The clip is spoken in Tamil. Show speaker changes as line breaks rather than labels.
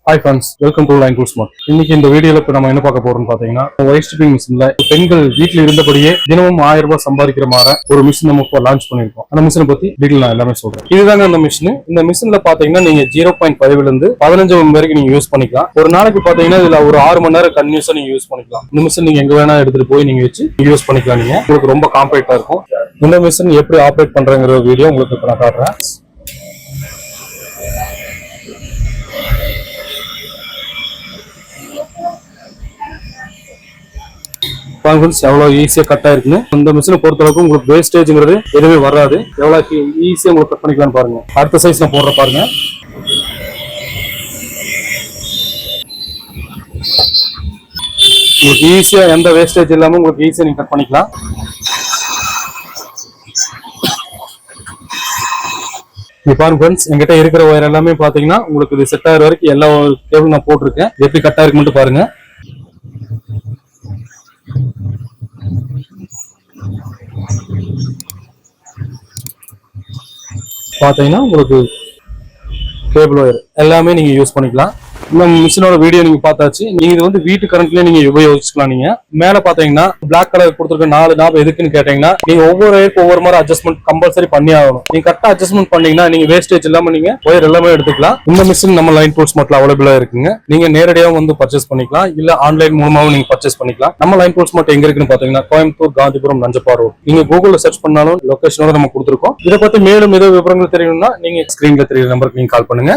Hi friends, welcome to line tool smart. இன்னைக்கு இந்த வீடியோல இப்போ நம்ம என்ன பார்க்க போறோம்னு பாத்தீங்கன்னா, ஒயிட் ஸ்டிப்பிங் மிஷின்ல பெண்கள் வீட்டில் இருந்தபடியே தினமும் 1000 ரூபாய் சம்பாதிக்கிற மாதிரி ஒரு மிஷின் நம்ம இப்போ லான்ச் பண்ணிருக்கோம். அந்த மிஷினை பத்தி டீடைல் நான் எல்லாமே சொல்றேன். இதுதாங்க அந்த மிஷின். இந்த மிஷின்ல பாத்தீங்கன்னா நீங்க 0.5 இருந்து 15 மணி வரைக்கும் நீங்க யூஸ் பண்ணிக்கலாம். ஒரு நாளைக்கு பாத்தீங்கன்னா இதுல ஒரு 6 மணி நேரம் கன்டினியூஸா நீங்க யூஸ் பண்ணிக்கலாம். இந்த மிஷின் நீங்க எங்க வேணா எடுத்துட்டு போய் நீங்க வச்சு யூஸ் பண்ணிக்கலாம். நீங்க உங்களுக்கு ரொம்ப காம்பேக்டா இருக்கும். இந்த மிஷின் எப்படி ஆப்ரேட் பண்றங்கிற வீடியோ உங்களுக்கு இப்போ நான் காட்டுறேன். எவ்வளவு ஈஸியா கட் ஆயிருக்குன்னு. இந்த மிஷினை பொறுத்த அளவுக்கு உங்களுக்கு வேஸ்டேஜ்ங்கிறது எதுவுமே வராது. எவ்வளவு ஈஸியா உங்களுக்கு கட் பண்ணிக்கலாம் பாருங்க. அடுத்த சைஸ் நான் போடுற பாருங்க. உங்களுக்கு ஈஸியா எந்த வேஸ்டேஜ் இல்லாம உங்களுக்கு ஈஸியா நீங்க கட் பண்ணிக்கலாம். பாருங்க ஃப்ரெண்ட்ஸ், என்கிட்ட இருக்கிற ஒயர் எல்லாமே பாத்தீங்கன்னா உங்களுக்கு இது செட் ஆகிற வரைக்கும் எல்லா கேபிள் நான் போட்டிருக்கேன். எப்படி கட் ஆயிருக்கு மட்டும் பாருங்க. பாத்தீங்கன்னா உங்களுக்கு கேபிள் ஒயர் எல்லாமே நீங்க யூஸ் பண்ணிக்கலாம். இந்த மிஷினோட வீடியோ நீங்க பார்த்தாச்சு. நீங்க இது வந்து வீட்டு கரண்ட்லயே நீங்க உபயோகிச்சுக்கலாம். நீங்க மேல பாத்தீங்கன்னா பிளாக் கலர் கொடுத்துருக்க 4 நாப் எதுக்குன்னு கேட்டீங்கன்னா, நீங்க ஒவ்வொரு ஒயருக்கு ஒவ்வொரு மாதிரி அட்ஜஸ்ட்மெண்ட் கம்பல்சரி பண்ணி ஆகணும். நீங்க கரெக்டா அட்ஜஸ்ட்மெண்ட் பண்ணீங்கன்னா நீங்க வேஸ்டேஜ் இல்லாம நீங்க ஒயர் எல்லாமே எடுத்துக்கலாம். இந்த மிஷின் நம்ம லைன் டூல் ஸ்மார்ட்ல அவைலபிளா இருக்குங்க. நீங்க நேரடியாகவும் வந்து பர்ச்சேஸ் பண்ணிக்கலாம், இல்ல ஆன்லைன் மூலமாவும் நீங்க பர்ச்சேஸ் பண்ணிக்கலாம். நம்ம லைன் டூல் ஸ்மார்ட் எங்க இருக்குன்னு பாத்தீங்கன்னா கோயம்புத்தூர், காந்திபுரம், நஞ்சப்பார் ரோட். நீங்க கூகுள்ல சர்ச் பண்ணாலும் லொகேஷனோட நம்ம கொடுத்துருக்கோம். இதை பத்தி மேலும் ஏதோ விவரங்கள் தெரியணும்னா நீங்க ஸ்கிரீன்ல தெரியுற நம்பருக்கு நீங்க கால் பண்ணுங்க.